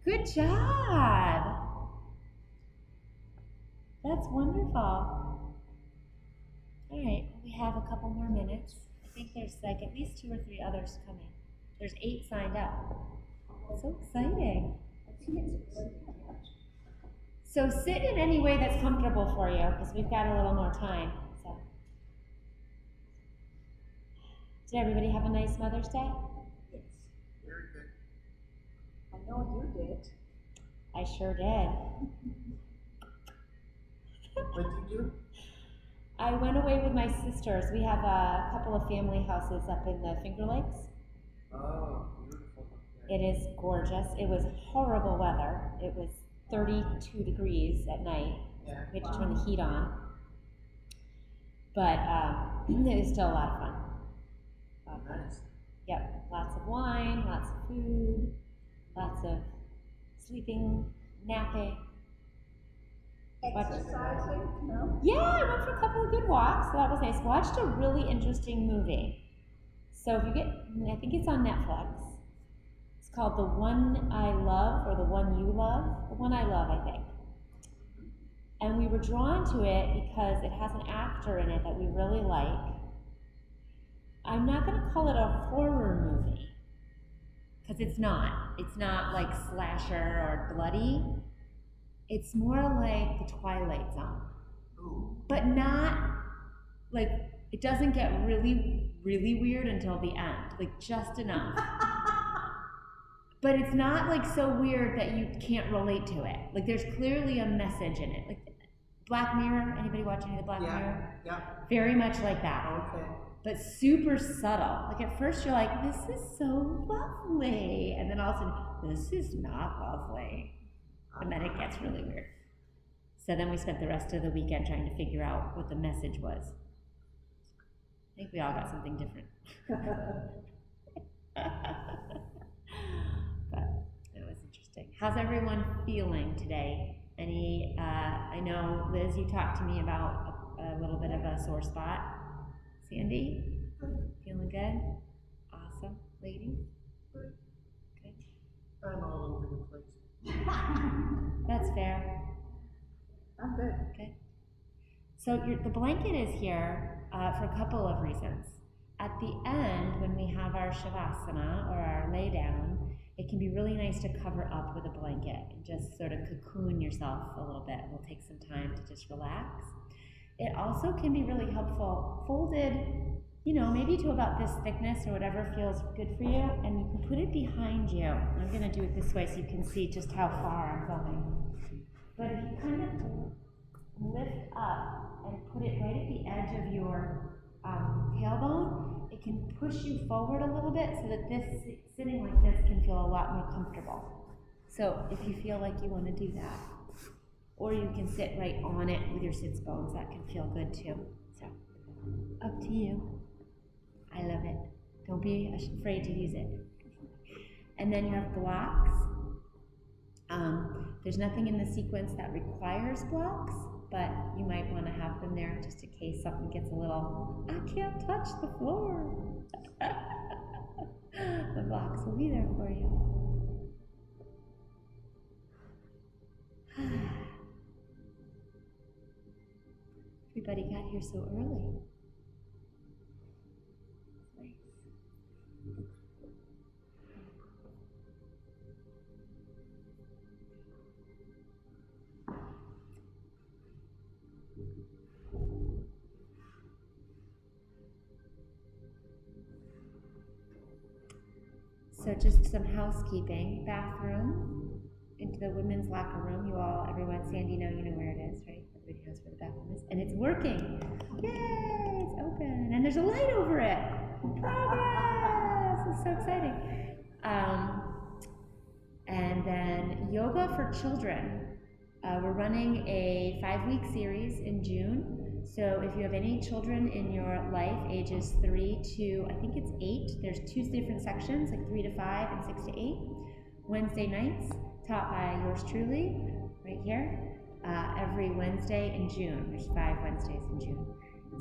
Good job. That's wonderful. All right, we have a couple more minutes. I think there's like at least 2 or 3 others coming. There's 8 signed up. So exciting. So sit in any way that's comfortable for you because we've got a little more time. So, did everybody have a nice Mother's Day? Yes. Very good. I know you did. I sure did. What did you do? I went away with my sisters. We have a couple of family houses up in the Finger Lakes. Oh, beautiful. It is gorgeous. It was horrible weather. It was 32 degrees at night. Yeah. We had to turn the heat on. But it was still a lot of fun. Nice. Yep, lots of wine, lots of food, lots of sleeping, napping. Exercising? No? Yeah, I went for a couple of good walks, so that was nice. Watched a really interesting movie. So if you get, I think it's on Netflix. It's called The One I Love, or The One You Love. The One I Love, I think. And we were drawn to it because it has an actor in it that we really like. I'm not going to call it a horror movie, because it's not. It's not like slasher or bloody. It's more like the Twilight Zone. Ooh. But not, like, it doesn't get really, really weird until the end. Like, just enough. But it's not, like, so weird that you can't relate to it. Like, there's clearly a message in it. Like, Black Mirror, anybody watch any of the Black Mirror? Yeah. Very much like that. Okay. But super subtle. Like, at first you're like, this is so lovely. And then all of a sudden, this is not lovely. And then it gets really weird. So then we spent the rest of the weekend trying to figure out what the message was. I think we all got something different. But it was interesting. How's everyone feeling today? I know, Liz, you talked to me about a little bit of a sore spot. Sandy? Feeling good? Awesome. Ladies? Good. I'm all over the place. That's fair. I'm good. Okay. So the blanket is here for a couple of reasons. At the end, when we have our shavasana, or our lay down, it can be really nice to cover up with a blanket and just sort of cocoon yourself a little bit. We'll take some time to just relax. It also can be really helpful folded, maybe to about this thickness or whatever feels good for you, and you can put it behind you. I'm going to do it this way so you can see just how far I'm going. But if you kind of lift up and put it right at the edge of your tailbone, it can push you forward a little bit so that this sitting like this can feel a lot more comfortable. So if you feel like you want to do that, or you can sit right on it with your sits bones, that can feel good too. So up to you. I love it. Don't be afraid to use it. And then you have blocks. There's nothing in the sequence that requires blocks, but you might want to have them there just in case something gets a little, I can't touch the floor. The blocks will be there for you. Everybody got here so early. Nice. So just some housekeeping. Bathroom, into the women's locker room. Everyone, Sandy, you know where it is, right? Everybody knows where the bathroom is. And it's working. Yay, it's open. And there's a light over it. Progress! It's so exciting. And then yoga for children. We're running a 5-week series in June. So if you have any children in your life, ages 3 to, I think it's 8, there's 2 different sections, like 3 to 5 and 6 to 8. Wednesday nights, taught by yours truly, right here, every Wednesday in June. There's 5 Wednesdays in June.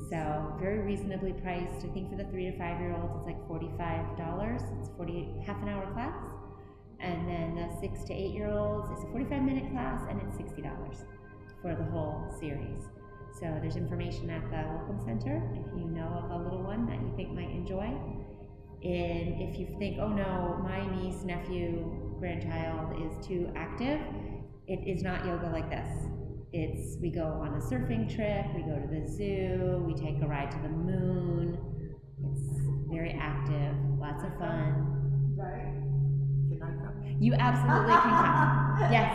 So very reasonably priced. I think for the 3 to 5-year-olds, it's like $45. It's half an hour class. And then 6 to 8 year olds. It's a 45-minute class, and it's $60 for the whole series. So there's information at the Welcome Center if you know of a little one that you think might enjoy. And if you think, oh no, my niece, nephew, grandchild is too active, it is not yoga like this. We go on a surfing trip, we go to the zoo, we take a ride to the moon. It's very active, lots of fun. Right? Can I come? You absolutely can come. Yes.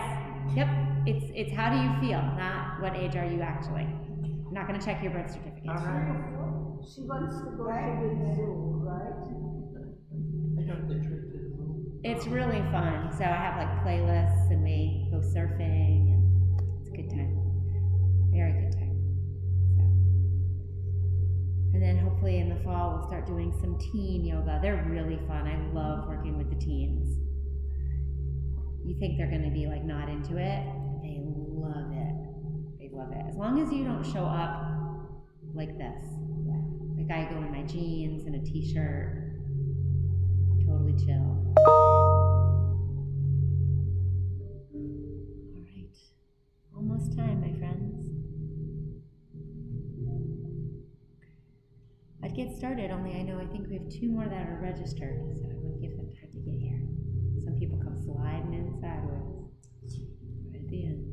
Yep. It's how do you feel, not what age are you actually. I'm not going to check your birth certificate. All right. She wants to go to the zoo, right? I got the trip to the moon. It's really fun. So I have like playlists, and we go surfing, and it's a good time. Very good time. So, and then hopefully in the fall we'll start doing some teen yoga. They're really fun. I love working with the teens. You think they're going to be like not into it? They love it. They love it. As long as you don't show up like this. Like I go in my jeans and a t-shirt, totally chill. All right, almost time, my friends. I'd get started, only I think we have 2 more that are registered, so I want to give them time to get here. Some people come sliding in sideways right at the end.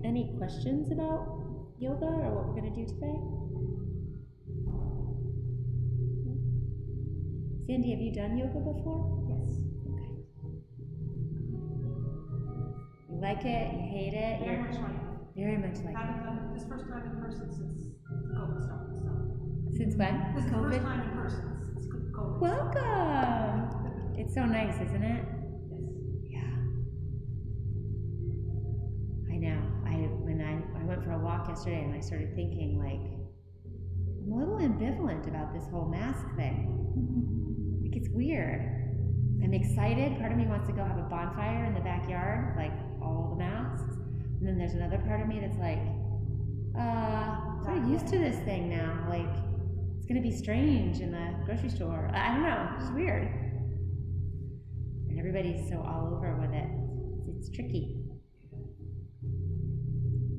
Any questions about yoga or what we're going to do today? Sandy, have you done yoga before? Yes. Okay. You like it? You hate it? Very much like it. Very much like Haven't it. done it this first time in person since COVID started. So Since when? this is the COVID? first time in person since COVID. Welcome! It's so nice, isn't it? Yes. Yeah. I know. When I went for a walk yesterday and I started thinking, like, I'm a little ambivalent about this whole mask thing. Like, it's weird. I'm excited. Part of me wants to go have a bonfire in the backyard, like all the masks. And then there's another part of me that's like, I'm sort of used to this thing now. Like, it's gonna be strange in the grocery store. I don't know. It's weird. And everybody's so all over with it. It's tricky.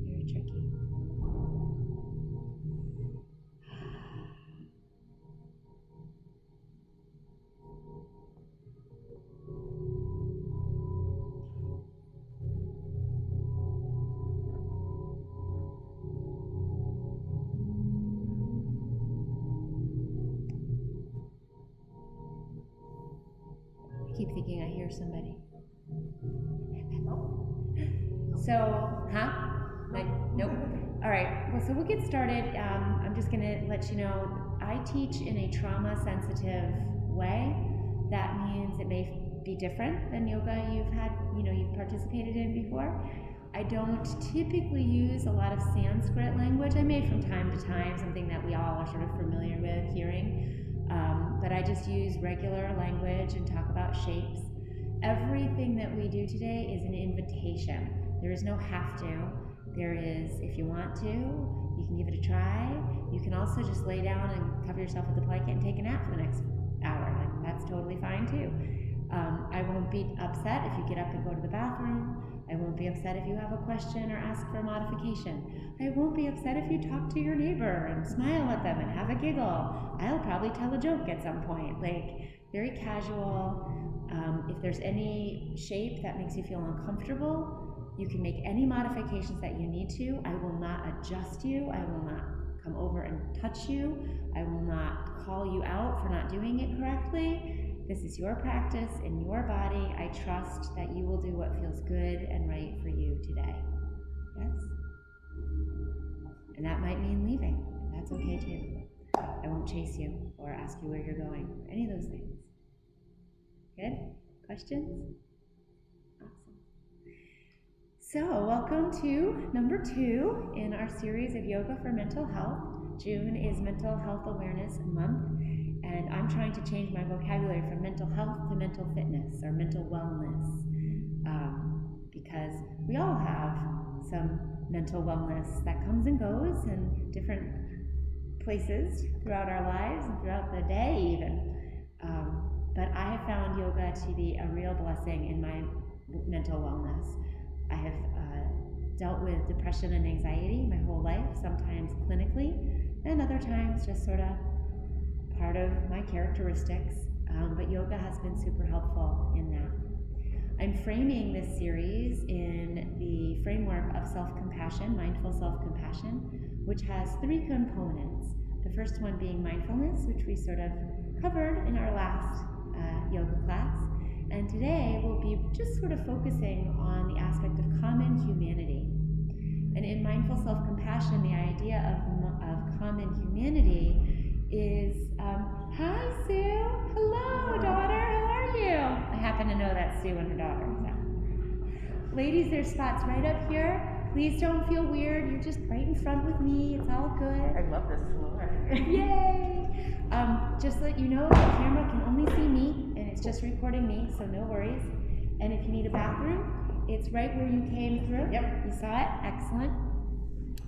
Very tricky. I keep thinking I hear somebody. So, like, nope. All right, well, so we'll get started. I'm just gonna let you know, I teach in a trauma-sensitive way. That means it may be different than yoga you've participated in before. I don't typically use a lot of Sanskrit language. I may from time to time, something that we all are sort of familiar with hearing. But I just use regular language and talk about shapes. Everything that we do today is an invitation. There is no have to. There is, if you want to, you can give it a try. You can also just lay down and cover yourself with a blanket and take a nap for the next hour. Like, that's totally fine too. I won't be upset if you get up and go to the bathroom. I won't be upset if you have a question or ask for a modification. I won't be upset if you talk to your neighbor and smile at them and have a giggle. I'll probably tell a joke at some point. Like, very casual. If there's any shape that makes you feel uncomfortable, you can make any modifications that you need to. I will not adjust you. I will not come over and touch you. I will not call you out for not doing it correctly. This is your practice in your body. I trust that you will do what feels good and right for you today. Yes? And that might mean leaving. That's okay too. I won't chase you or ask you where you're going, or any of those things. Good? Questions? Awesome. So, welcome to number 2 in our series of Yoga for Mental Health. June is Mental Health Awareness Month, and I'm trying to change my vocabulary from mental health to mental fitness or mental wellness, because we all have some mental wellness that comes and goes in different places throughout our lives and throughout the day even. But I have found yoga to be a real blessing in my mental wellness. I have dealt with depression and anxiety my whole life, sometimes clinically, and other times just sort of part of my characteristics. But yoga has been super helpful in that. I'm framing this series in the framework of self-compassion, mindful self-compassion, which has 3 components. The first one being mindfulness, which we sort of covered in our last yoga class. And today we'll be just sort of focusing on the aspect of common humanity. And in mindful self-compassion, the idea of common humanity is, hi Sue, hello daughter, how are you? I happen to know that's Sue and her daughter. So. Ladies, there's spots right up here. Please don't feel weird, you're just right in front with me, it's all good. I love this floor. Yay! Just so that you know, the camera can only see me, and it's just recording me, so no worries. And if you need a bathroom, it's right where you came through. Yep. You saw it? Excellent.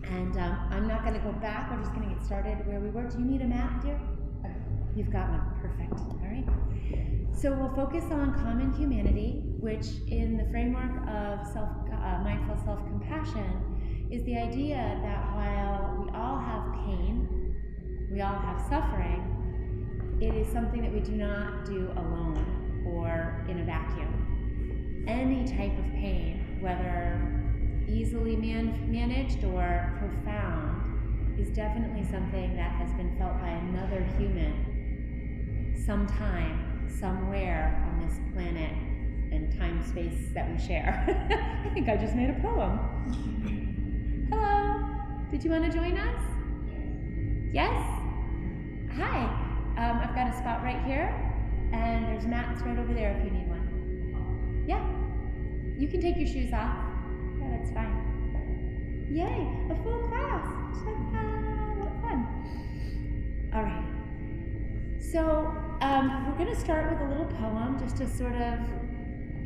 And I'm not going to go back, we're just going to get started where we were. Do you need a mat, dear? You've got one. Perfect. All right. So we'll focus on common humanity, which in the framework of mindful self-compassion is the idea that while we all have pain, we all have suffering, it is something that we do not do alone or in a vacuum. Any type of pain, whether easily managed or profound, is definitely something that has been felt by another human sometime, somewhere on this planet and time-space that we share. I think I just made a poem. Hello, did you want to join us? Yes? Hi, I've got a spot right here, and there's mats right over there if you need one. Yeah, you can take your shoes off. Yeah, that's fine. Yay, a full class. What fun. All right. So we're going to start with a little poem just to sort of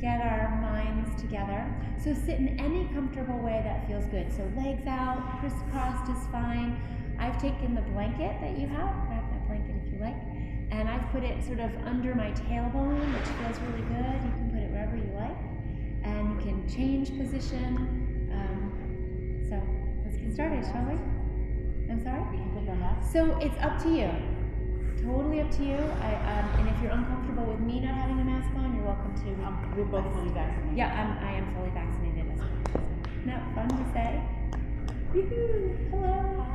get our minds together. So sit in any comfortable way that feels good. So legs out, crisscrossed is fine. I've taken the blanket that you have, grab that blanket if you like, and I've put it sort of under my tailbone, which feels really good. You can put it wherever you like, and you can change position. So let's get started, shall we? I'm sorry? We can put them up. So it's up to you. Totally up to you. And if you're uncomfortable with me not having a mask on, you're welcome to. We're both fully vaccinated. Yeah, I am fully vaccinated as well. Isn't that fun to say? Yoo-hoo, hello.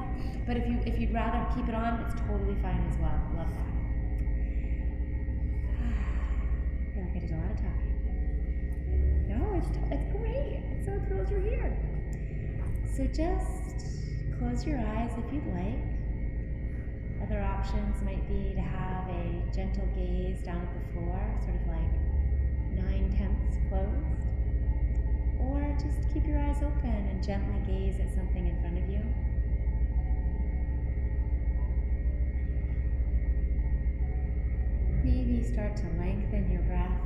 But if you'd rather keep it on, it's totally fine as well. Love that. I feel like I did a lot of talking. No, it's great. I'm so thrilled you're here. So just close your eyes if you'd like. Other options might be to have a gentle gaze down at the floor, sort of like 9/10 closed. Or just keep your eyes open and gently gaze at something in front of you. Maybe start to lengthen your breath.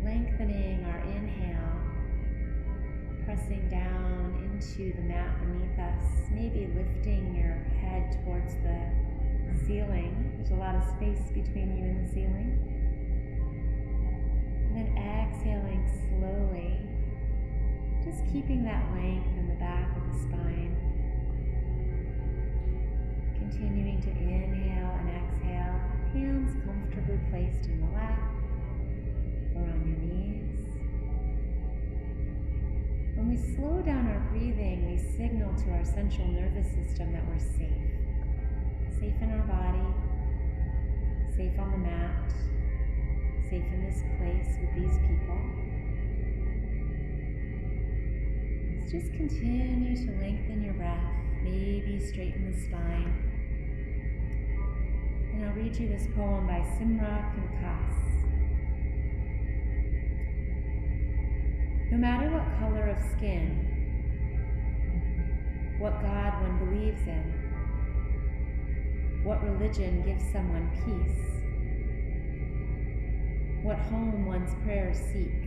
Lengthening our inhale, pressing down into the mat beneath us, maybe lifting your head towards the ceiling. There's a lot of space between you and the ceiling. And then exhaling slowly, just keeping that length in the back of the spine. Continuing to inhale and exhale, hands comfortably placed in the lap or on your knees. When we slow down our breathing, we signal to our central nervous system that we're safe. Safe in our body, safe on the mat, safe in this place with these people. Let's just continue to lengthen your breath, maybe straighten the spine. And I'll read you this poem by Simra Kunkas. No matter what color of skin, what God one believes in, what religion gives someone peace, what home one's prayers seek,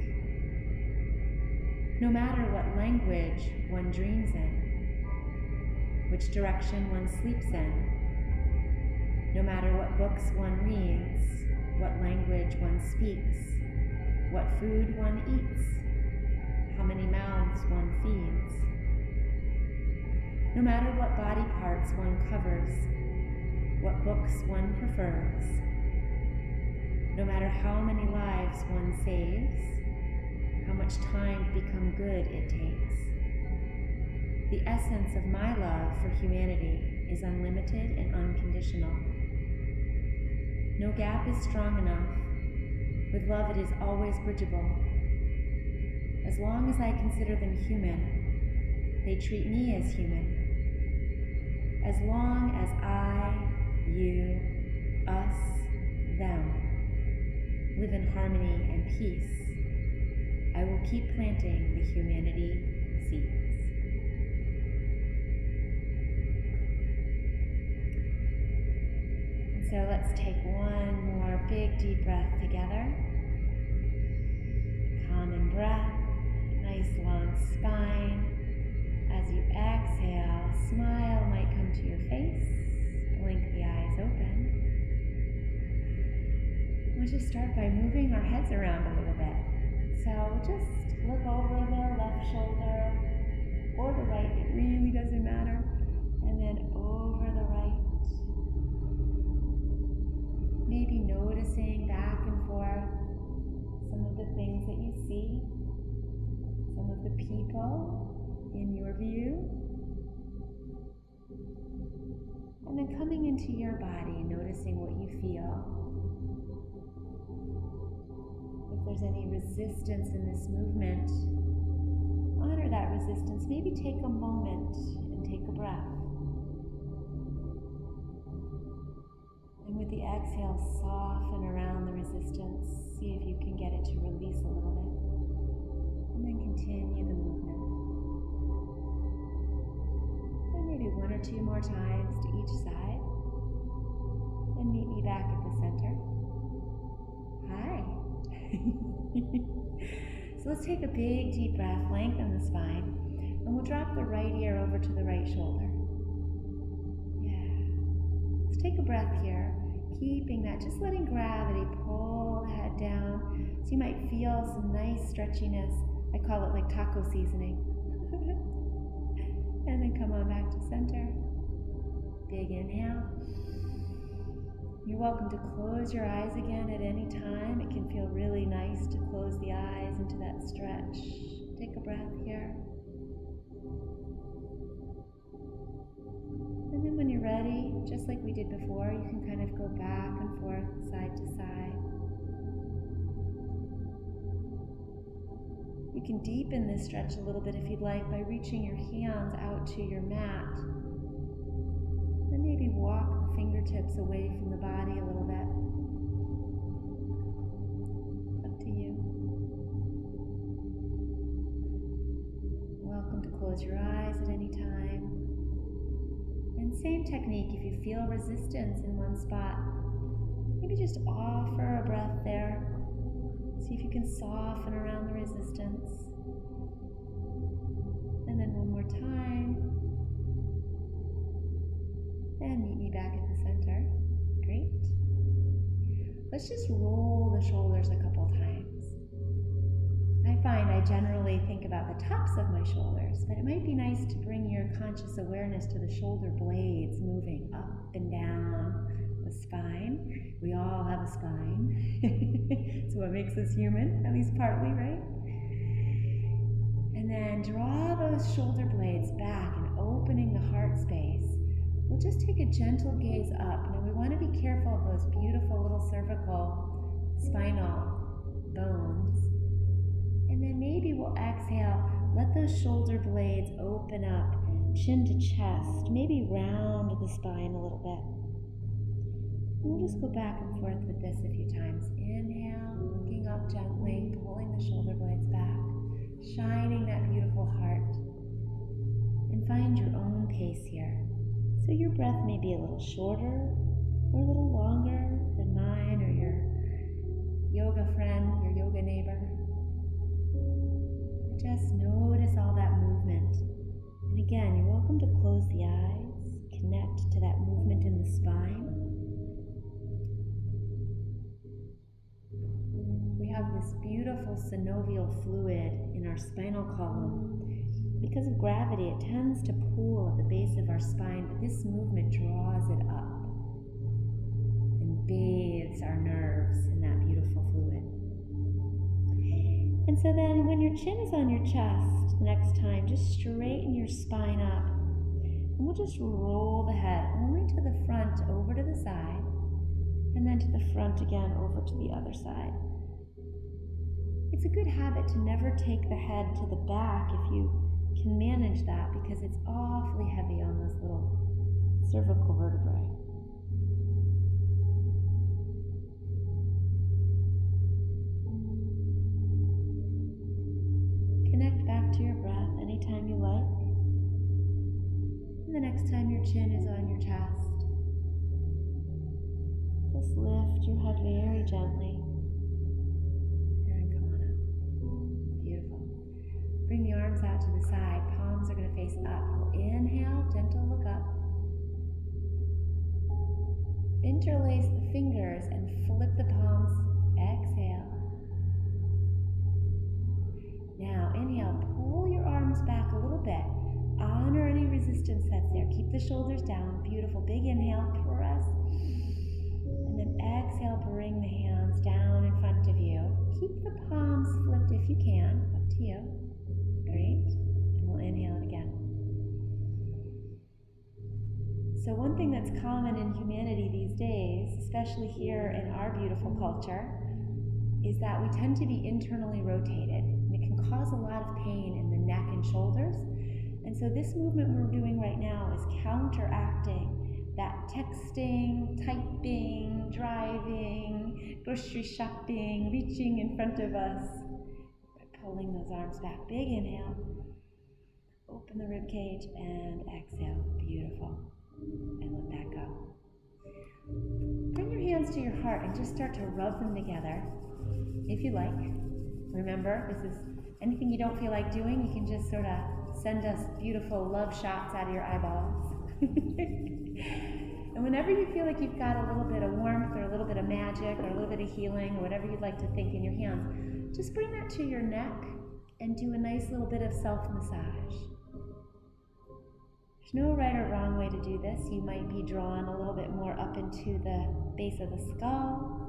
No matter what language one dreams in, which direction one sleeps in, no matter what books one reads, what language one speaks, what food one eats, how many mouths one feeds, no matter what body parts one covers, what books one prefers, no matter how many lives one saves, how much time to become good it takes. The essence of my love for humanity is unlimited and unconditional. No gap is strong enough. With love it is always bridgeable. As long as I consider them human, they treat me as human. As long as I, you, us, them live in harmony and peace, I will keep planting the humanity seeds. And so let's take one more big deep breath together. Common breath, nice long spine. As you exhale, a smile might come to your face. Blink the eyes open. We'll just start by moving our heads around a little bit. So just look over the left shoulder or the right, it really doesn't matter. And then over the right. Maybe noticing back and forth some of the things that you see, some of the people in your view. And then coming into your body, noticing what you feel. If there's any resistance in this movement, honor that resistance. Maybe take a moment and take a breath. And with the exhale, soften around the resistance. See if you can get it to release a little bit. And then continue the movement. And maybe one or two more times to each side. And meet me back at the center. Hi. So let's take a big deep breath, lengthen the spine, and we'll drop the right ear over to the right shoulder. Yeah. Let's take a breath here, keeping that, just letting gravity pull the head down. So you might feel some nice stretchiness. I call it like taco seasoning. And then come on back to center. Big inhale. You're welcome to close your eyes again at any time. It can feel really nice to close the eyes into that stretch. Take a breath here. And then when you're ready, just like we did before, you can kind of go back and forth, side to side. You can deepen this stretch a little bit if you'd like by reaching your hands out to your mat. Then maybe walk the fingertips away from the body a little bit. Up to you. Welcome to close your eyes at any time. And same technique, if you feel resistance in one spot, maybe just offer a breath there. See if you can soften around the resistance. And then one more time. And meet me back at the center. Great. Let's just roll the shoulders a couple times. I find I generally think about the tops of my shoulders, but it might be nice to bring your conscious awareness to the shoulder blades moving up and down the spine. We all have a spine. It's what makes us human, at least partly, right? And then draw those shoulder blades back and opening the heart space. We'll just take a gentle gaze up. Now we want to be careful of those beautiful little cervical spinal bones. And then maybe we'll exhale, let those shoulder blades open up, chin to chest, maybe round the spine a little bit. And we'll just go back and forth with this a few times. Inhale, looking up gently, pulling the shoulder blades back, shining that beautiful heart. And find your own pace here. So your breath may be a little shorter or a little longer than mine or your yoga friend, your yoga neighbor. Just notice all that movement. And again, you're welcome to close the eyes, connect to that movement in the spine. We have this beautiful synovial fluid in our spinal column. Because of gravity, it tends to pool at the base of our spine, but this movement draws it up and bathes our nerves in that beautiful fluid. And so then when your chin is on your chest, next time, just straighten your spine up. And we'll just roll the head only to the front, over to the side, and then to the front again, over to the other side. It's a good habit to never take the head to the back if you can manage that, because it's awfully heavy on those little cervical vertebrae. Connect back to your breath anytime you like. And the next time your chin is on your chest, just lift your head very gently. And come on up. Beautiful. Bring the arms out to the side. Palms are going to face up. We'll inhale, gentle look up. Interlace the fingers and flip the palms. Exhale. Now inhale, pull your arms back a little bit. Honor any resistance that's there. Keep the shoulders down. Beautiful. Big inhale, press. And then exhale, bring the hands down in front of you. Keep the palms flipped if you can. Up to you. Great. And we'll inhale it again. So one thing that's common in humanity these days, especially here in our beautiful culture, is that we tend to be internally rotated. And it can cause a lot of pain in the neck and shoulders. And so this movement we're doing right now is counteracting that texting, typing, driving, grocery shopping, reaching in front of us. Pulling those arms back. Big inhale. Open the rib cage and exhale. Beautiful. And let that go. Bring your hands to your heart and just start to rub them together if you like. Remember, this is anything you don't feel like doing, you can just sort of send us beautiful love shots out of your eyeballs. And whenever you feel like you've got a little bit of warmth or a little bit of magic or a little bit of healing or whatever you'd like to think in your hands, just bring that to your neck and do a nice little bit of self-massage. There's no right or wrong way to do this. You might be drawn a little bit more up into the base of the skull,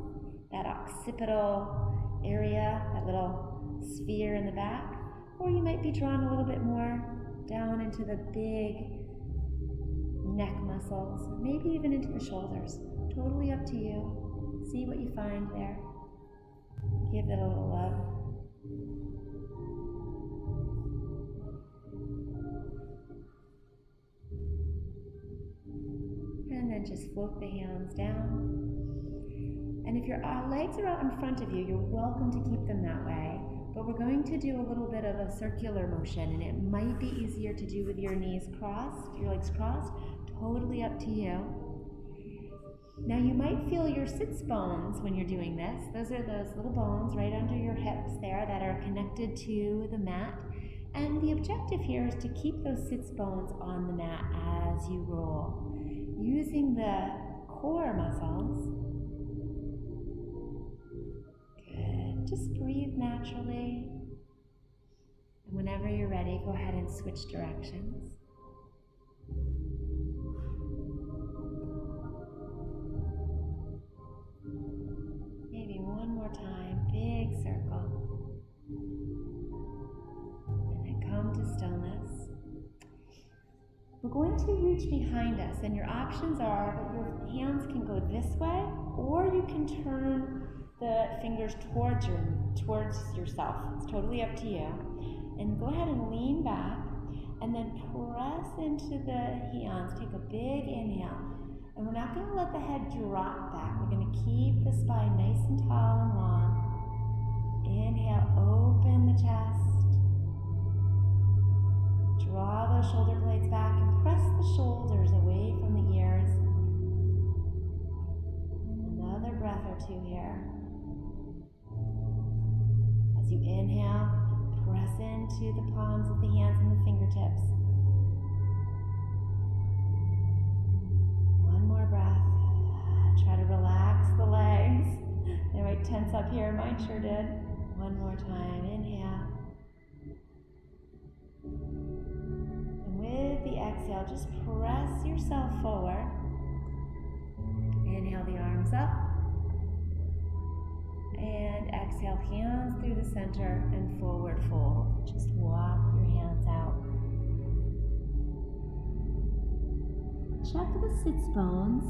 that occipital area, that little sphere in the back, or you might be drawn a little bit more down into the big neck muscles, maybe even into the shoulders. Totally up to you. See what you find there. Give it a little love. And then just float the hands down. And if your legs are out in front of you, you're welcome to keep them that way. But we're going to do a little bit of a circular motion, and it might be easier to do with your knees crossed, your legs crossed. Totally up to you. Now you might feel your sits bones when you're doing this. Those are those little bones right under your hips there that are connected to the mat. And the objective here is to keep those sits bones on the mat as you roll. Using the core muscles. Good. Just breathe naturally. And whenever you're ready, go ahead and switch directions. Maybe one more time, big circle. And then come to stillness. We're going to reach behind us, and your options are that your hands can go this way, or you can turn the fingers towards yourself. It's totally up to you. And go ahead and lean back, and then press into the hands. Take a big inhale. And we're not going to let the head drop back. We're going to keep the spine nice and tall and long. Inhale, open the chest. Draw those shoulder blades back and press the shoulders away from the ears. Another breath or two here. As you inhale, press into the palms of the hands and the fingertips. One more breath. Try to relax the legs. They might tense up here, mine sure did. One more time, inhale. And with the exhale, just press yourself forward. Inhale the arms up. And exhale, hands through the center and forward fold. Just walk your hands out. Check the sits bones.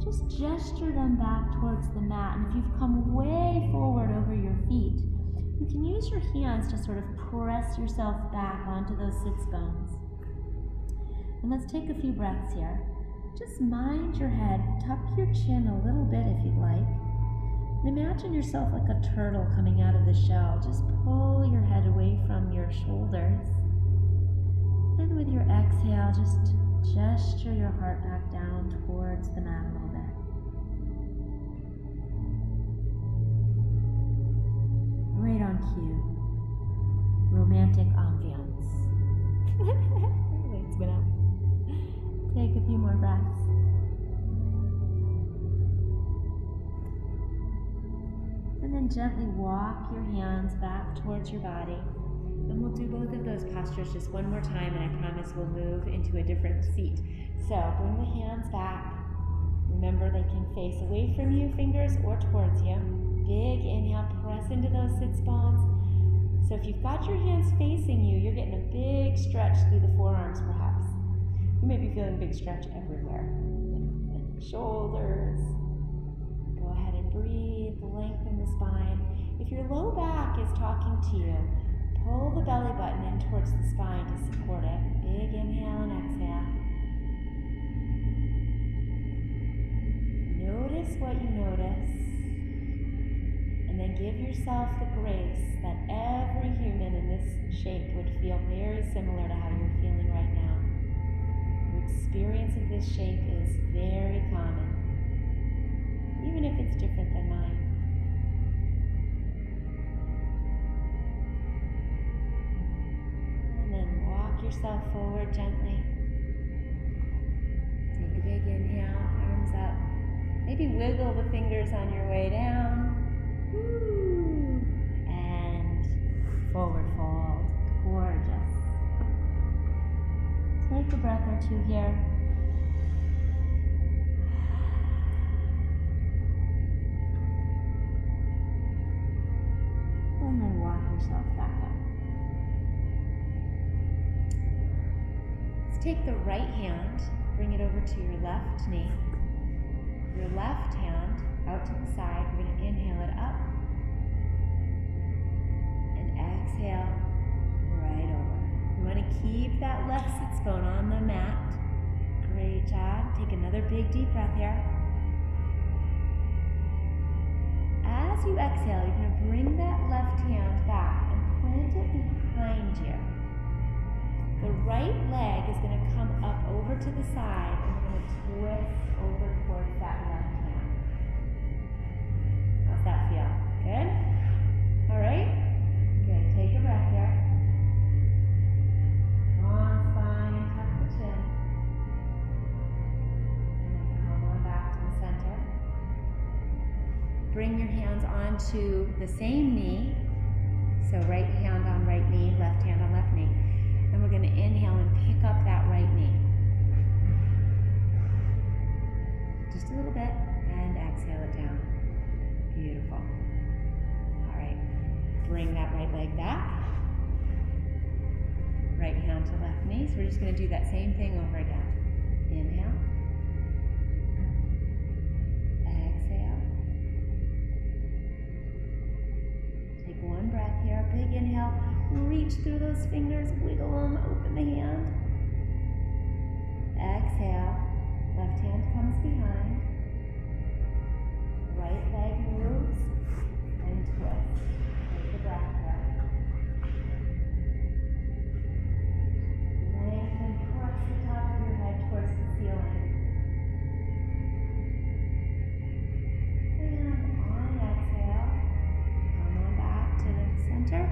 Just gesture them back towards the mat. And if you've come way forward over your feet, you can use your hands to sort of press yourself back onto those sits bones. And let's take a few breaths here. Just mind your head. Tuck your chin a little bit if you'd like. And imagine yourself like a turtle coming out of the shell. Just pull your head away from your shoulders. And with your exhale, just gesture your heart back down towards the mat a little bit. Right on cue. Romantic ambiance. Lights went out. Take a few more breaths. And then gently walk your hands back towards your body. And we'll do both of those postures just one more time, and I promise we'll move into a different seat. So bring the hands back. Remember, they can face away from you, fingers, or towards you. Big inhale, press into those sits bones. So if you've got your hands facing you, you're getting a big stretch through the forearms perhaps. You may be feeling a big stretch everywhere. Shoulders. Go ahead and breathe, lengthen the spine. If your low back is talking to you, pull the belly button in towards the spine to support it. Big inhale and exhale. Notice what you notice. And then give yourself the grace that every human in this shape would feel very similar to how you're feeling right now. Your experience of this shape is very common, even if it's different than mine. And then walk yourself forward gently. Take a big inhale, arms up. Maybe wiggle the fingers on your way down. Woo. And forward fold. Gorgeous. Take a breath or two here. And then walk yourself back up. Let's take the right hand, bring it over to your left knee. Your left hand out to the side. We're going to inhale it up and exhale right over. You want to keep that left sits bone on the mat. Great job. Take another big deep breath here. As you exhale, you're going to bring that left hand back and plant it behind you. The right leg is going to come up over to the side and we're going to twist over towards that left hand. How's that feel? Good? All right? Good. Take a breath here. Long spine, tuck the chin. And then come on back to the center. Bring your hands onto the same knee. So right hand on right knee, left hand on left knee. And we're going to inhale and pick up that right knee. Just a little bit, and exhale it down. Beautiful. All right, bring that right leg back. Right hand to left knee. So we're just going to do that same thing over again. Inhale. Exhale. Take one breath here. Big inhale. Reach through those fingers, wiggle them, open the hand. Exhale. Left hand comes behind. Right leg moves and twist. Take a breath here. Lengthen, press the top of your head towards the ceiling. And on an exhale, come on back to the center.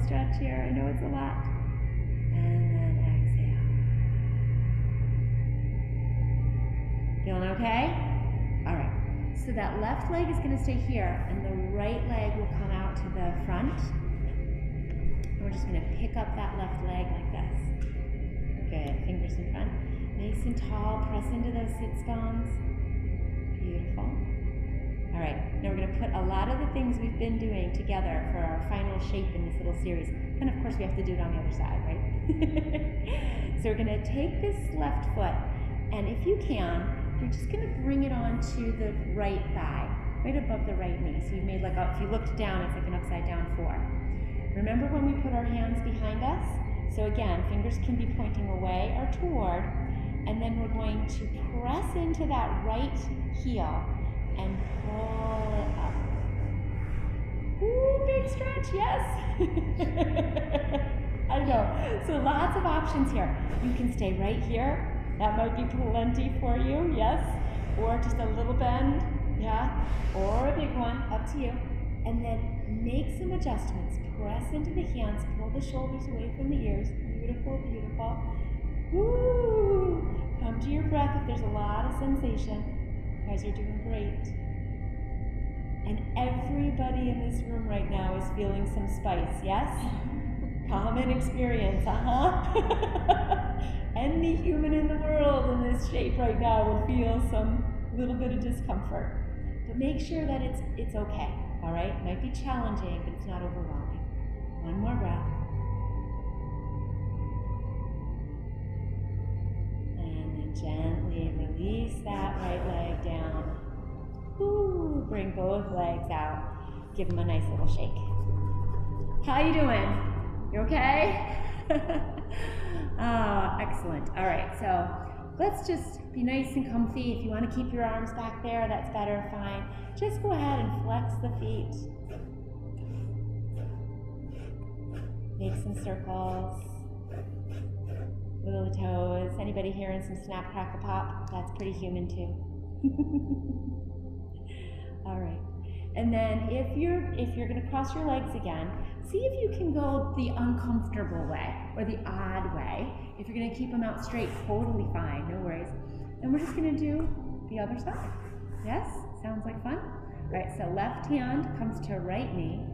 stretch here. I know it's a lot. And then exhale. Feeling okay? All right. So that left leg is going to stay here, and the right leg will come out to the front. And we're just going to pick up that left leg like this. Good. Fingers in front. Nice and tall. Press into those sits bones. Beautiful. All right. Now we're going to put a lot of the things we've been doing together for our final shape in this little series. And of course, we have to do it on the other side, right? So we're going to take this left foot, and if you can, you're just going to bring it onto the right thigh, right above the right knee. So you've made like if you looked down, it's like an upside down 4. Remember when we put our hands behind us? So again, fingers can be pointing away or toward, and then we're going to press into that right heel and pull it up. Ooh, big stretch, yes. I know. So lots of options here. You can stay right here. That might be plenty for you, yes. Or just a little bend, yeah. Or a big one, up to you. And then make some adjustments. Press into the hands, pull the shoulders away from the ears. Beautiful, beautiful. Woo! Come to your breath if there's a lot of sensation. You guys are doing great. And everybody in this room right now is feeling some spice, yes? Common experience, Any human in the world in this shape right now will feel some little bit of discomfort. But make sure that it's okay, all right? It might be challenging, but it's not overwhelming. One more breath. And then gently release that right leg down. Ooh, bring both legs out. Give them a nice little shake. How you doing? You okay? Excellent. All right, so let's just be nice and comfy. If you want to keep your arms back there, that's better, fine. Just go ahead and flex the feet. Make some circles. Wiggle the toes. Anybody hearing some snap, crackle, pop? That's pretty human too. All right. And then if you're going to cross your legs again, see if you can go the uncomfortable way or the odd way. If you're going to keep them out straight, totally fine, no worries. And we're just going to do the other side. Yes? Sounds like fun? All right, so left hand comes to right knee.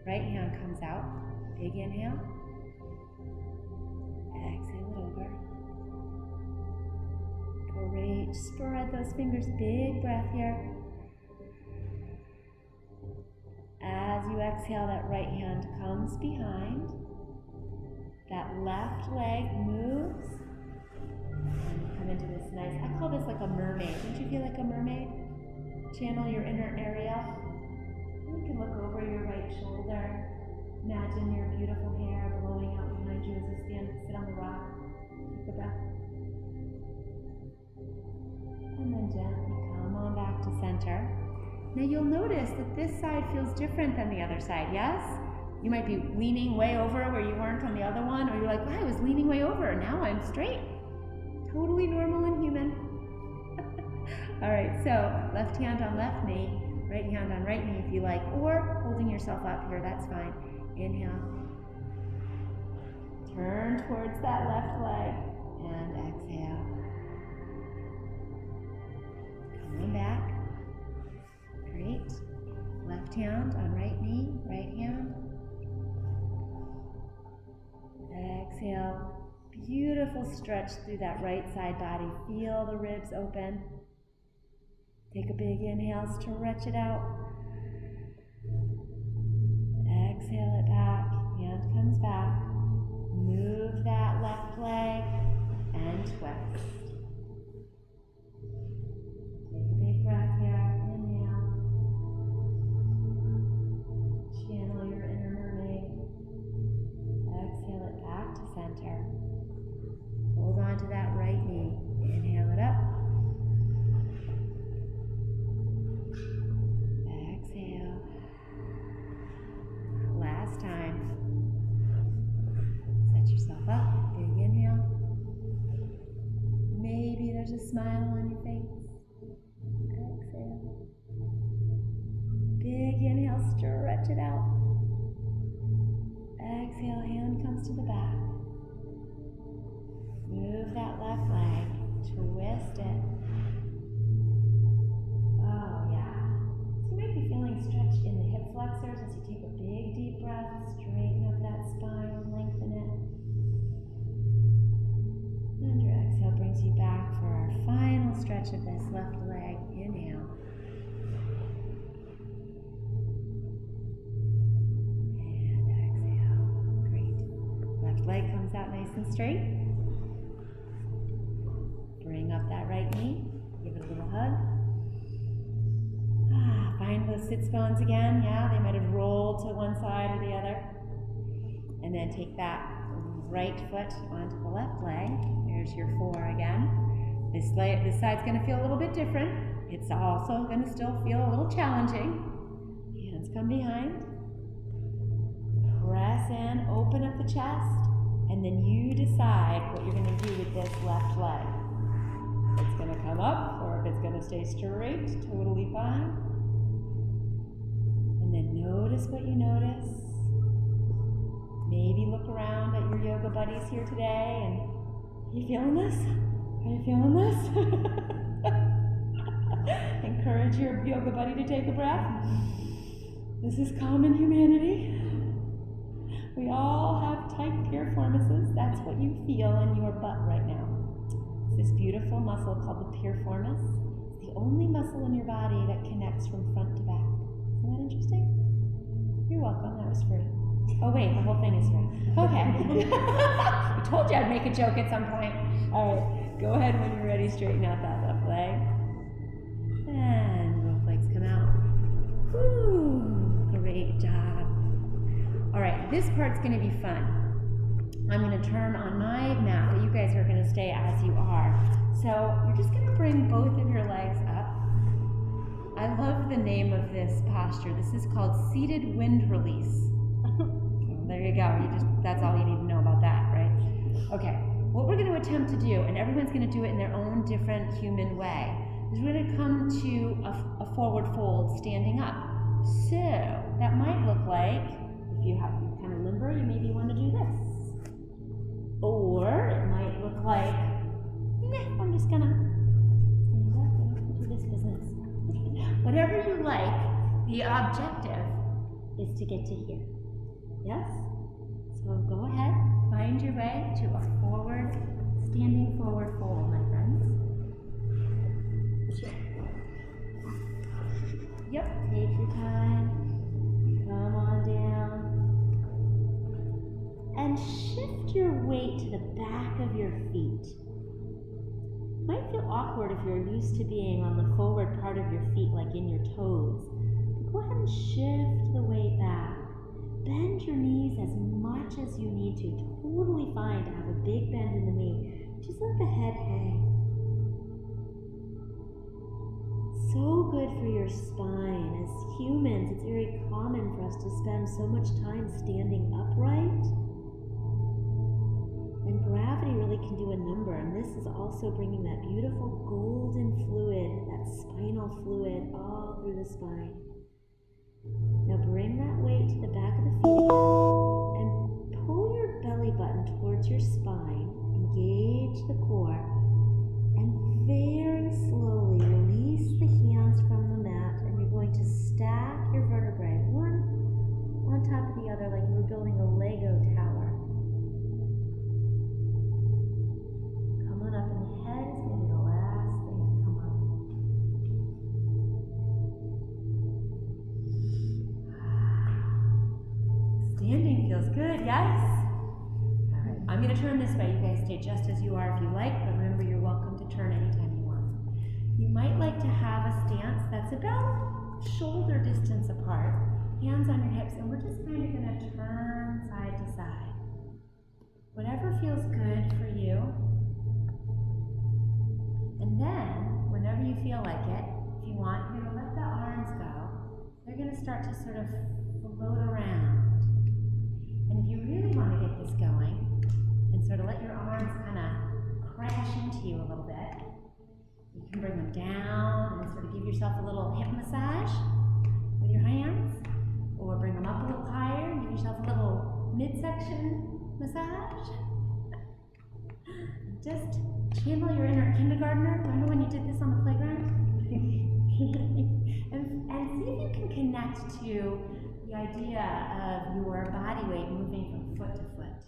Right hand comes out. Big inhale. Exhale it over. Great. Spread those fingers. Big breath here. As you exhale, that right hand comes behind. That left leg moves. And you come into this nice, I call this like a mermaid. Don't you feel like a mermaid? Channel your inner Ariel. You can look over your right shoulder. Imagine your beautiful hair blowing out behind you as you sit on the rock. Take a breath. And then gently come on back to center. Now you'll notice that this side feels different than the other side, yes? You might be leaning way over where you weren't on the other one, or you're like, wow, I was leaning way over, now I'm straight. Totally normal and human. All right, so left hand on left knee, right hand on right knee if you like, or holding yourself up here, that's fine. Inhale. Turn towards that left leg, and exhale. Come back. Great. Left hand on right knee, right hand. Exhale. Beautiful stretch through that right side body. Feel the ribs open. Take a big inhale, stretch it out. Exhale it back. Hand comes back. Move that left leg and twist. Take a big breath here. Channel your inner mermaid. Exhale it back to center. Hold on to that right knee. Inhale it up. Exhale. Last time. Set yourself up. Big inhale. Maybe there's a smile on your face. Exhale. Big inhale, stretch it out. Exhale, hand comes to the back. Move that left leg, twist it. Oh yeah. So you might be feeling stretch in the hip flexors as you take a big deep breath, straighten up that spine, lengthen it. And your exhale brings you back for our final stretch of this left leg. Inhale. And exhale. Great. Left leg comes out nice and straight. Bring up that right knee. Give it a little hug. Find those sits bones again. Yeah, they might have rolled to one side or the other. And then take that right foot onto the left leg. There's your 4 again. This side's going to feel a little bit different. It's also going to still feel a little challenging. Hands come behind. Press in, open up the chest, and then you decide what you're going to do with this left leg. If it's going to come up or if it's going to stay straight, totally fine. And then notice what you notice. Maybe look around at your yoga buddies here today and, are you feeling this? Are you feeling this? Encourage your yoga buddy to take a breath. This is common humanity. We all have tight piriformises. That's what you feel in your butt right now. It's this beautiful muscle called the piriformis. It's the only muscle in your body that connects from front to back. Isn't that interesting? You're welcome. That was free. Oh wait, the whole thing is free. Okay. I told you I'd make a joke at some point. All right, go ahead when you're ready. Straighten out that left leg. And both legs come out. Woo, great job. All right, this part's going to be fun. I'm going to turn on my mat, but you guys are going to stay as you are. So you're just going to bring both of your legs up. I love the name of this posture. This is called seated wind release. There you go. That's all you need to know about that, right? Okay. What we're going to attempt to do, and everyone's going to do it in their own different human way, is we're going to come to a forward fold standing up. So that might look like, if you're kind of limber, you maybe want to do this. Or it might look like, I'm just going to stand up and do this business. Whatever you like, the objective is to get to here. Yes? So go ahead, find your way to a standing forward fold, my friends. Yep, take your time. Come on down. And shift your weight to the back of your feet. It might feel awkward if you're used to being on the forward part of your feet, like in your toes. But go ahead and shift the weight back. Bend your knees as much as you need to. Totally fine to have a big bend in the knee. Just let the head hang. So good for your spine. As humans, it's very common for us to spend so much time standing upright. And gravity really can do a number. And this is also bringing that beautiful golden fluid, that spinal fluid, all through the spine. Now bring that weight to the back of the feet again and pull your belly button towards your spine. Engage the core and very slowly release the hands from the mat, and you're going to stack your vertebrae one on top of the other like you were building a Lego tower. Come on up, and the head is going to be the last thing to come up. Standing feels good, yes? All right, I'm going to turn this way. You guys stay just as you are if you like, but remember you're welcome to turn anytime you want. You might like to have a stance that's about shoulder distance apart, hands on your hips, and we're just kind of going to turn side to side. Whatever feels good for you. And then, whenever you feel like it, if you want, you're going to let the arms go. They're going to start to sort of float around. And if you really want to get this going, and sort of let your arms kind of crash into you a little bit, you can bring them down and sort of give yourself a little hip massage with your hands, or bring them up a little higher and give yourself a little midsection massage. Just channel your inner kindergartner. Remember when you did this on the playground? and see if you can connect to the idea of your body weight moving from foot to foot.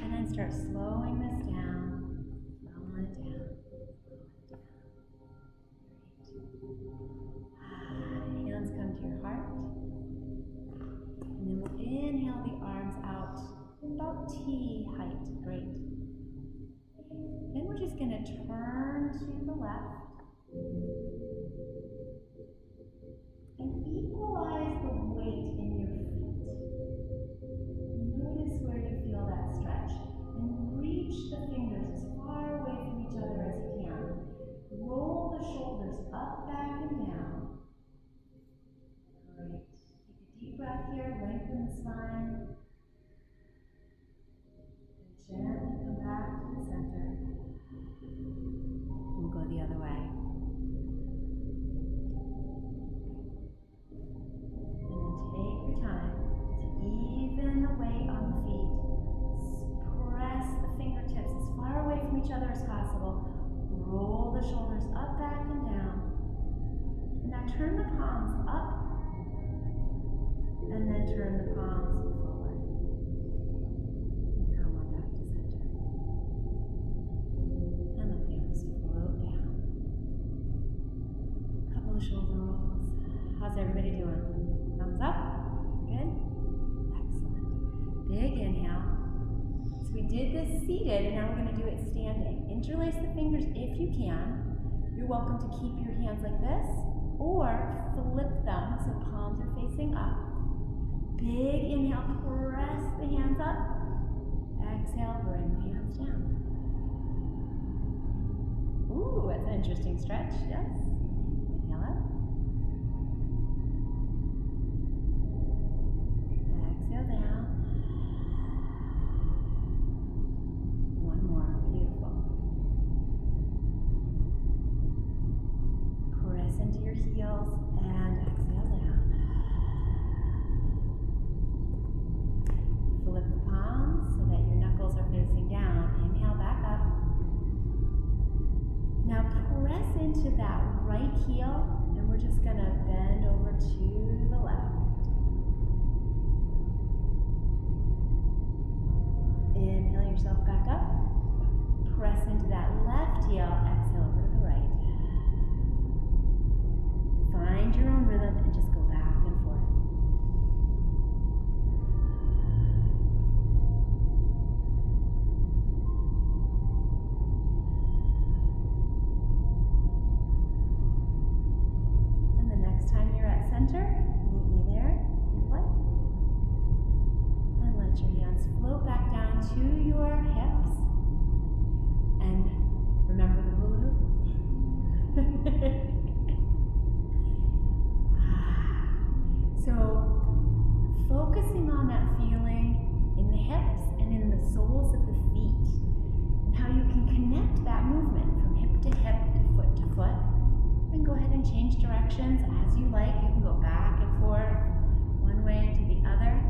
And then start slowing this down, slowing it down, Great. Hands come to your heart. And then we'll inhale the arms out, about T height. Great. Then we're just going to turn to the left and equalize the weight in your feet. Notice where you feel that stretch and reach the fingers as far away from each other as you can. Roll the shoulders up, back, and down. Great. Take a deep breath here, lengthen the spine. And gently come back to the center. We'll go the other way. And then take your time to even the weight on the feet. Press the fingertips as far away from each other as possible. Roll the shoulders up, back, and down. And now turn the palms up. And then turn the palms forward. And come on back to center. And let the arms float down. Couple of shoulder rolls. How's everybody doing? Thumbs up? Good? Excellent. Big inhale. So we did this seated, and now we're going to do it standing. Interlace the fingers if you can. You're welcome to keep your hands like this, or flip them so palms are facing up. Big inhale, press the hands up. Exhale, bring the hands down. Ooh, that's an interesting stretch, yes. Inhale up. Exhale down. One more, beautiful. Press into your heels and exhale down. Flip the palms so that your knuckles are facing down. Inhale back up. Now press into that right heel, and we're just going to bend over to the left. Inhale yourself back up. Press into that left heel. Exhale over to the right. Find your own rhythm and just go back and forth. And the next time you're at center, meet me there if you'd like. And let your hands float back down to your hips. And remember the hula hoop? So, focusing on that feeling in the hips and in the soles of the feet, and how you can connect that movement from hip to hip to foot, and go ahead and change directions as you like. You can go back and forth, one way to the other.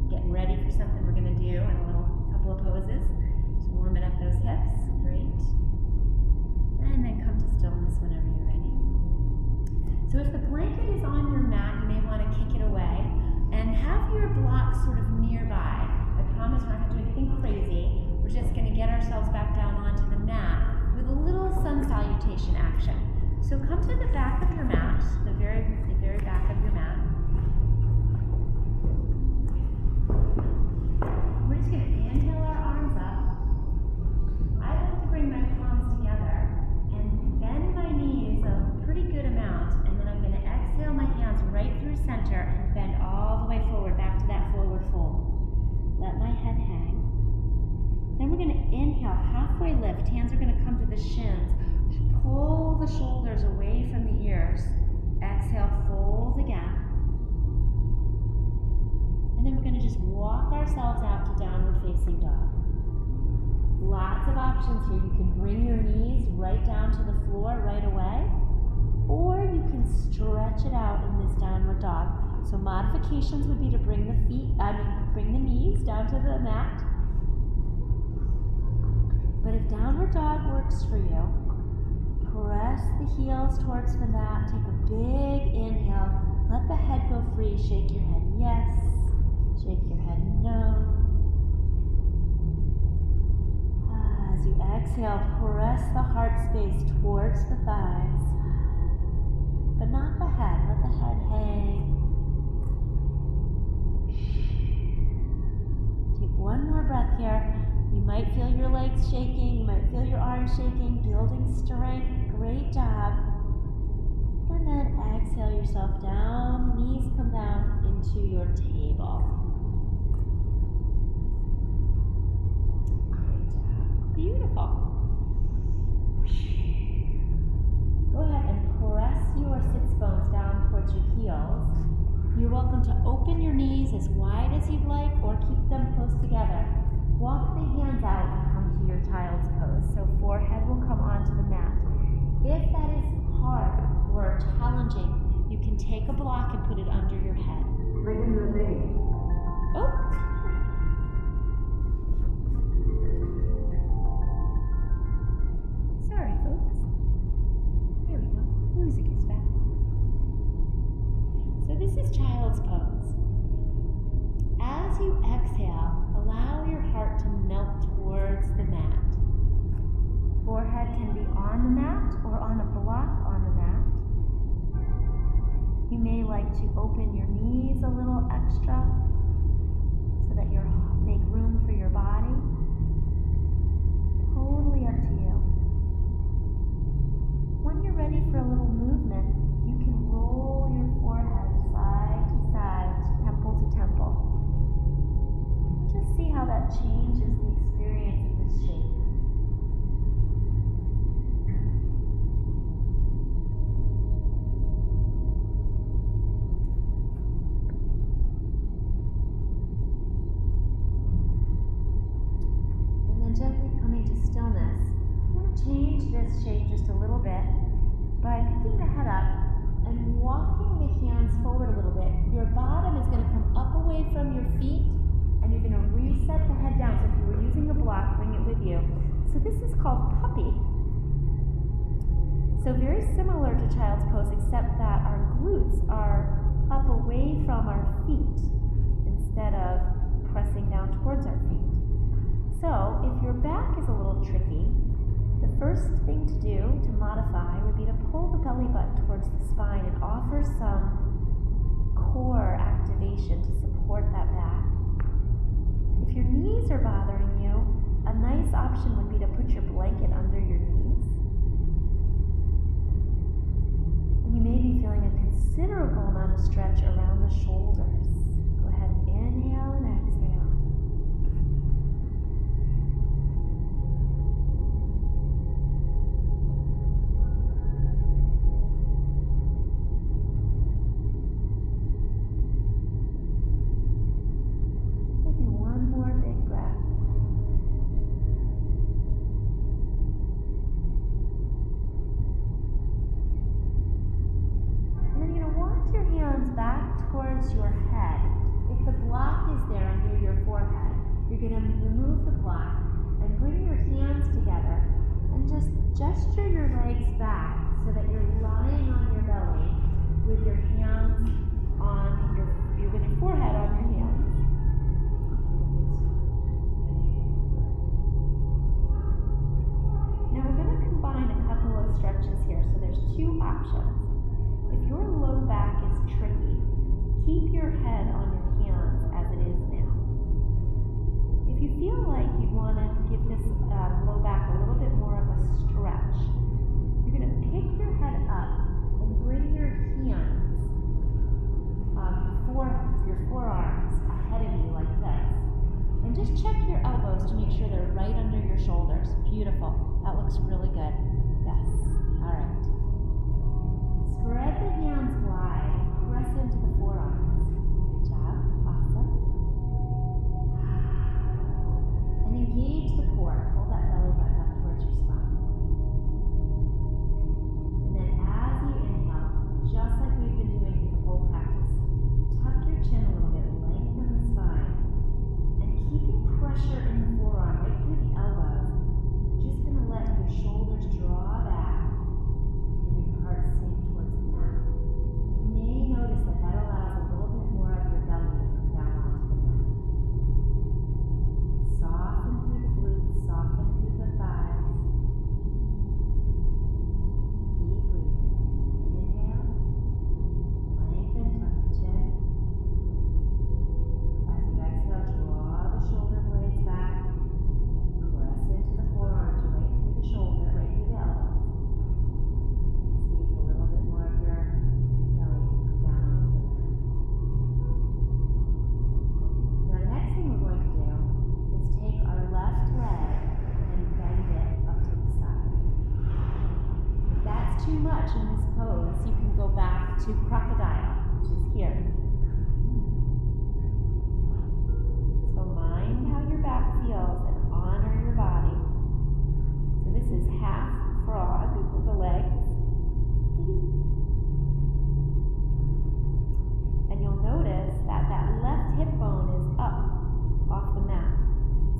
Getting ready for something we're going to do in a couple of poses. Just warming up those hips. Great. And then come to stillness whenever you're ready. So if the blanket is on your mat, you may want to kick it away and have your blocks sort of nearby. I promise we're not going to do anything crazy. We're just going to get ourselves back down onto the mat with a little sun salutation action. So come to the back of your mat, the very back of your mat. We're just going to inhale our arms up. I like to bring my palms together and bend my knees a pretty good amount, and then I'm going to exhale my hands right through center and bend all the way forward, back to that forward fold. Let my head hang. Then we're going to inhale, halfway lift. Hands are going to come to the shins. Pull the shoulders away from the ears. Exhale, fold again. And then we're going to just walk ourselves out to downward facing dog. Lots of options here. You can bring your knees right down to the floor right away, or you can stretch it out in this downward dog. So modifications would be to bring bring the knees down to the mat. But if downward dog works for you, press the heels towards the mat, take a big inhale, let the head go free, shake your head yes, shake your head no. As you exhale, press the heart space towards the thighs, but not the head, let the head hang. Take one more breath here. You might feel your legs shaking, you might feel your arms shaking, building strength, great job. And then exhale yourself down, knees come down into your table. Great job, beautiful. Go ahead and press your sits bones down towards your heels. You're welcome to open your knees as wide as you'd like or keep them close together. Walk the hands out and come to your child's pose. So forehead will come onto the mat. If that is hard or challenging, you can take a block and put it under your head. Right in the leg. Oh. Sorry, folks. Here we go. Music is back. So this is child's pose. As you exhale, allow your heart to melt towards the mat. Forehead can be on the mat or on a block on the mat. You may like to open your knees a little extra so that you make room for your body. Totally up to you. When you're ready for a little movement, you can roll your forehead side to side, temple to temple. Just see how that changes the experience of this shape. And then gently coming to stillness, I'm going to change this shape just a little bit by picking the head up and walking the hands forward a little bit. Your bottom is going to come up away from your feet, and you're going to reset the head down. So if you were using a block, bring it with you. So this is called puppy. So very similar to child's pose, except that our glutes are up away from our feet instead of pressing down towards our feet. So if your back is a little tricky, the first thing to do to modify would be to pull the belly button towards the spine and offer some core activation to support that back. If your knees are bothering you, a nice option would be to put your blanket under your knees. And you may be feeling a considerable amount of stretch around the shoulders. Go ahead and inhale and exhale. Towards your head. If the block is there under your forehead, you're going to remove the block and bring your hands together and just gesture your legs back so that you're lying on your belly with your hands on with your forehead on your hands. Now we're going to combine a couple of stretches here. So there's two options. If your low back is tricky, keep your head on your hands as it is now. If you feel like you want to give this low back a little bit more of a stretch, you're going to pick your head up and bring your hands, your forearms ahead of you like this. And just check your elbows to make sure they're right under your shoulders. Beautiful. That looks really good. Yes. All right. Spread the hands wide. Press into the forearms. Good job. Awesome. And engage the core. Pull that belly button up towards your spine. And then as you inhale, just like we've been doing through the whole practice, back to crocodile, which is here. So mind how your back feels and honor your body. So this is half frog with the legs. And you'll notice that that left hip bone is up off the mat.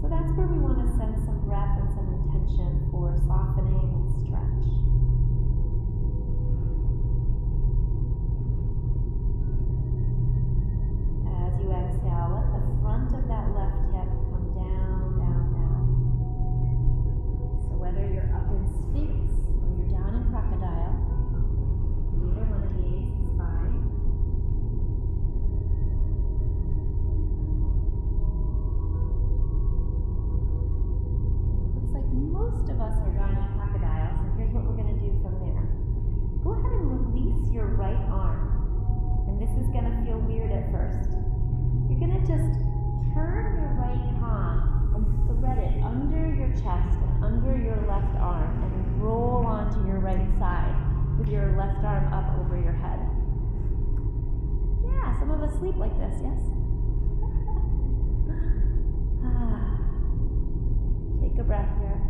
So that's where we want to send some breath and some intention for softening and stretch. As you exhale, let the front of that left hip come down, down, down. So whether you're up in Sphinx or you're down in crocodile, either one of these is fine. Looks like most of us are down in crocodile, so here's what we're going to do from there. Go ahead and release your right arm. And this is going to feel weird at first. You're going to just turn your right palm and thread it under your chest and under your left arm and roll onto your right side with your left arm up over your head. Yeah, some of us sleep like this, yes? Take a breath here.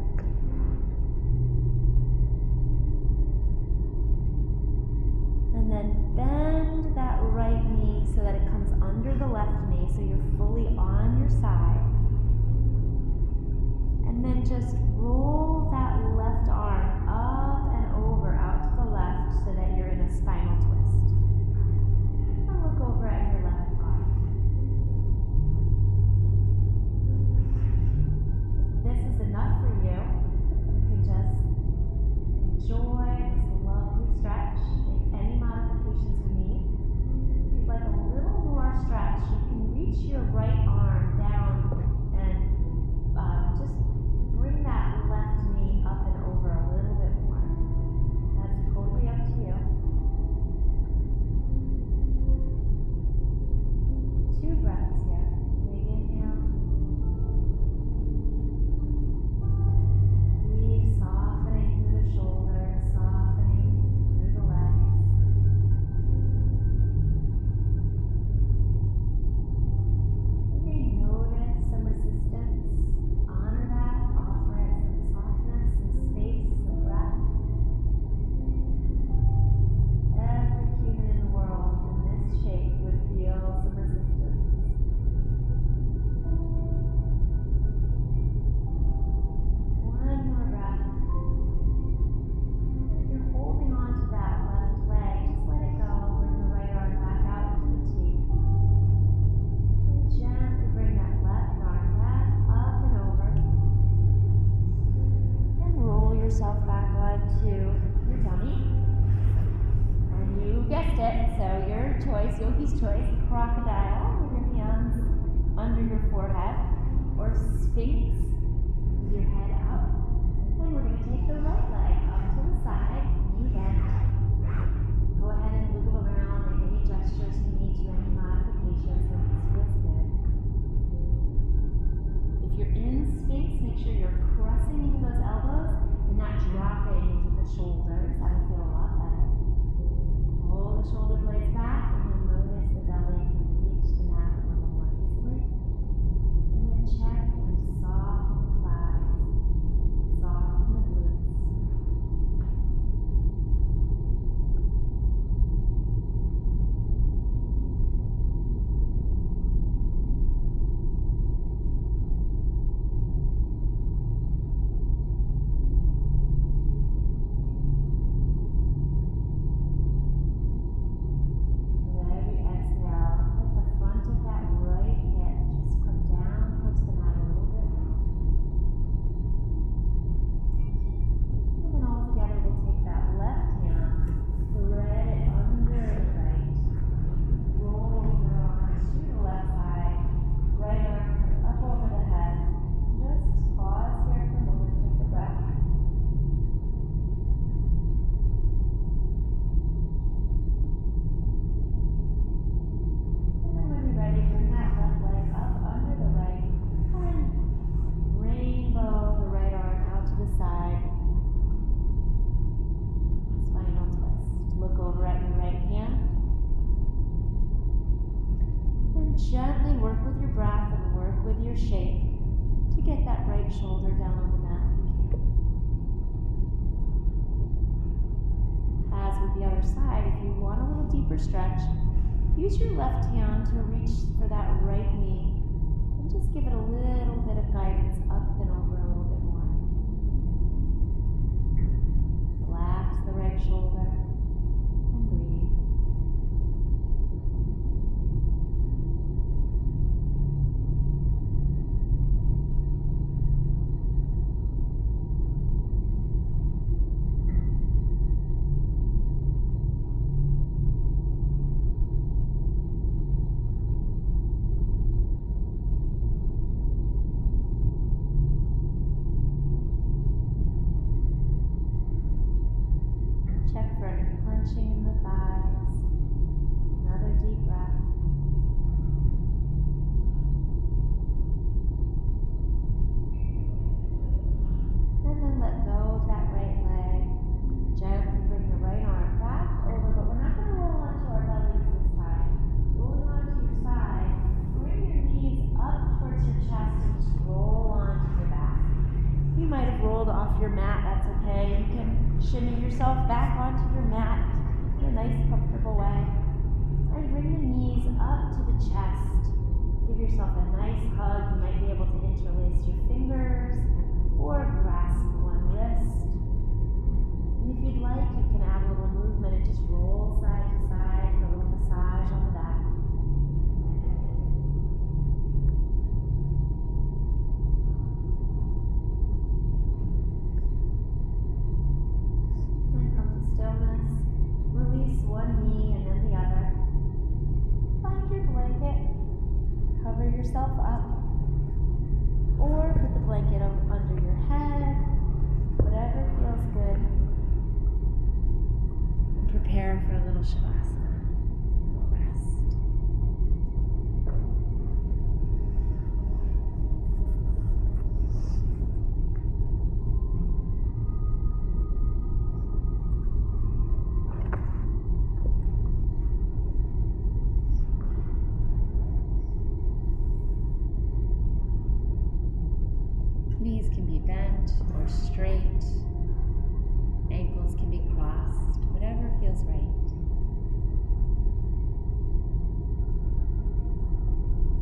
And then bend that right knee so that it comes under the left knee so you're fully on your side. And then just roll that left arm up and over out to the left so that you're in a spinal twist. And look over at your left arm. If this is enough for you, you can just enjoy this lovely stretch. Make any modifications you need. If you'd like a little more stretch, you can reach your right arm down and just bring that left knee up and over a little bit more. That's totally up to you. 2 breaths here. Big inhale. Keep softening through the shoulders, softening through the legs. You may notice some resistance. Honor that. Offer it some softness, some space, some breath. Every human in the world in this shape would feel some resistance. One more breath. If you're holding on to that left leg, just let it go. Bring the right arm back out into the T. And gently bring that left arm back up and over. And roll yourself back onto your tummy. And you guessed it, so your choice, yogi's choice, crocodile with your hands under your forehead, or sphinx with your head up. Then we're going to take the right leg up to the side, knee bent. Go ahead and wiggle around, make any gestures you need to, any modifications if this feels good. If you're in sphinx, make sure you're pressing into those elbows and not dropping into the shoulders. That'll feel a lot better. Pull the shoulder blades back, and you'll notice the belly can reach the mat a little more easily. And then check and soften the thighs, soften the glutes. gently work with your breath and work with your shape to get that right shoulder down on the mat. As with the other side, if you want a little deeper stretch, use your left hand to reach for that right knee and just give it a little bit of guidance up and over a little bit more. Relax the right shoulder and breathe. Check for any clenching in the thighs. Another deep breath. And then let go of that right leg. Gently bring the right arm back over, but we're not going to roll onto our bellies this time. Rolling onto your side, bring your knees up towards your chest and just roll onto your back. You might have rolled off your mat, that's okay. You can shimmy yourself back onto your mat in a nice, comfortable way. And bring the knees up to the chest. Give yourself a nice hug. You might be able to interlace your fingers or grasp one wrist. And if you'd like, you can add a little movement and just roll side to side for a little massage on the back. Stillness. Release one knee and then the other. Find your blanket. Cover yourself up. Or put the blanket under your head. Whatever feels good. And prepare for a little shavasana. Rest. Knees can be bent or straight. Ankles can be crossed, whatever feels right.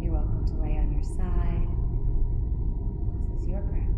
You're welcome to lay on your side. This is your practice.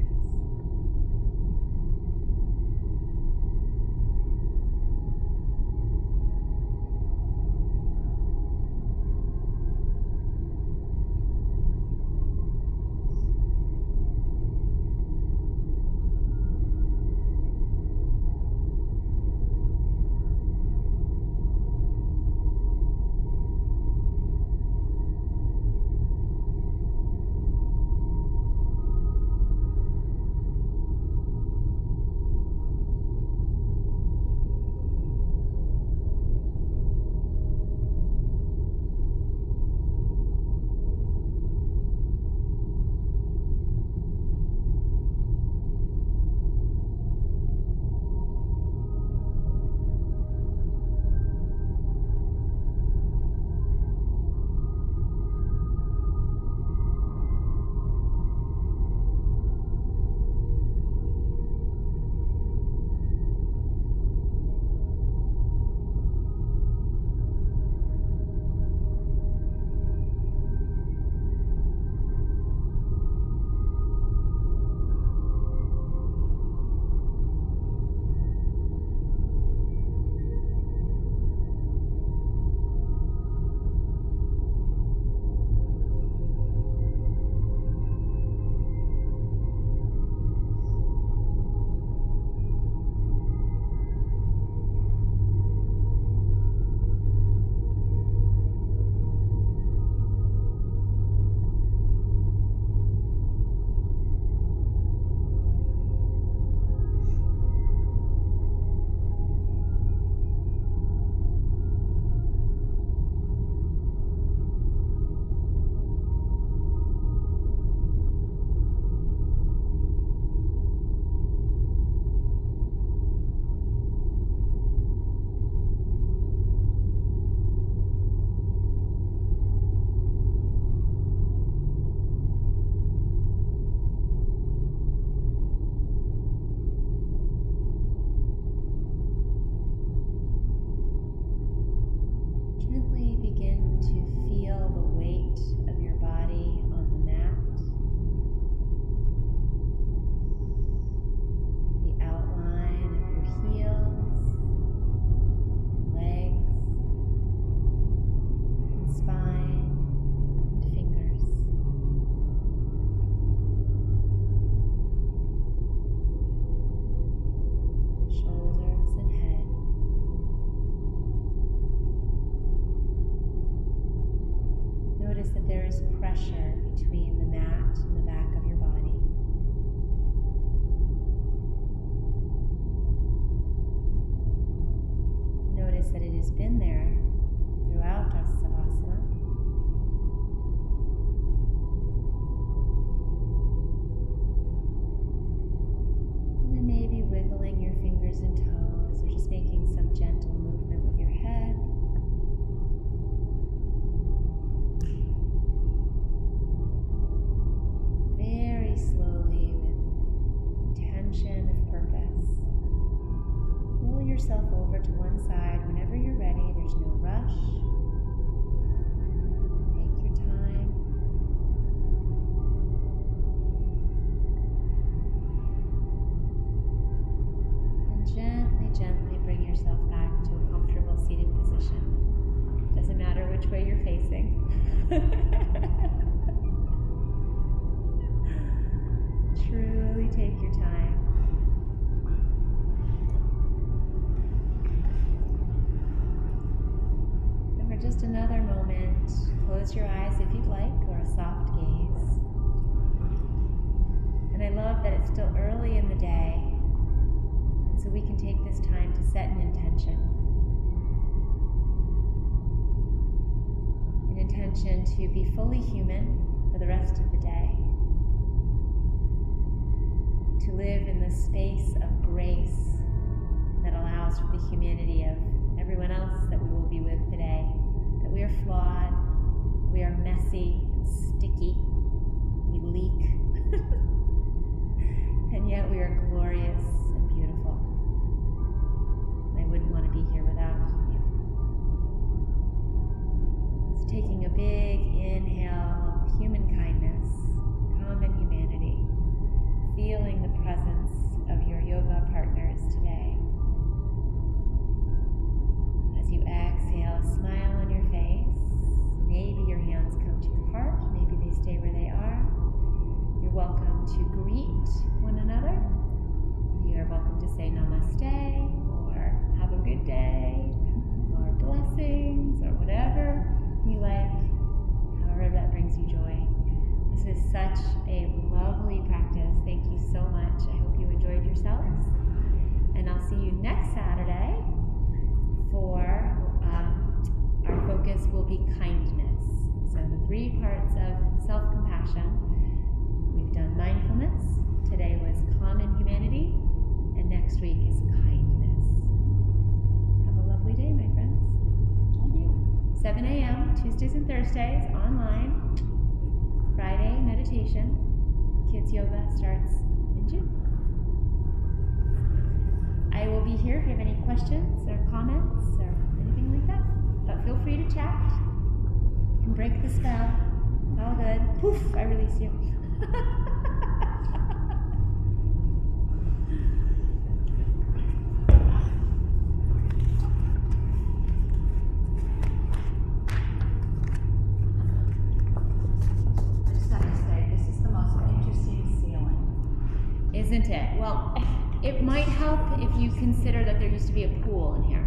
to feel the weight of your body on the mat, the outline of your heels, legs, and spine, and fingers. Shoulders and head. Notice that there is pressure between the mat and the back of your body. Notice that it has been there throughout Savasana. And then maybe wiggling your fingers and toes, or just making some gentle movement with your head. Very slowly, with intention of purpose. Roll yourself over to one side whenever you're ready. There's no rush. Take your time. And gently, gently bring yourself back to a comfortable seated position. Doesn't matter which way you're facing. Truly take your time. And for just another moment, close your eyes if you'd like, or a soft gaze. And I love that it's still early in the day, and so we can take this time to set an intention. An intention to be fully human for the rest of the day. To live in the space of grace that allows for the humanity of everyone else that we will be with today. That we are flawed, we are messy and sticky, we leak, and yet we are glorious and beautiful. And I wouldn't want to be here without you. So taking a big inhale of human kindness, common humanity. Feeling the presence of your yoga partners today. As you exhale, smile on your face. Maybe your hands come to your heart, maybe they stay where they are. You're welcome to greet one another. You are welcome to say namaste, or have a good day, or blessings, or whatever you like, however that brings you joy. This is such a lovely practice. Thank you so much. I hope you enjoyed yourselves. And I'll see you next Saturday for our focus will be kindness. So the 3 parts of self-compassion. We've done mindfulness. Today was common humanity. And next week is kindness. Have a lovely day, my friends. 7 a.m. Tuesdays and Thursdays online. Friday meditation. Kids yoga starts in June. I will be here if you have any questions or comments or anything like that. But feel free to chat. You can break the spell. It's all good. Poof, I release you. Isn't it? Well, it might help if you consider that there used to be a pool in here.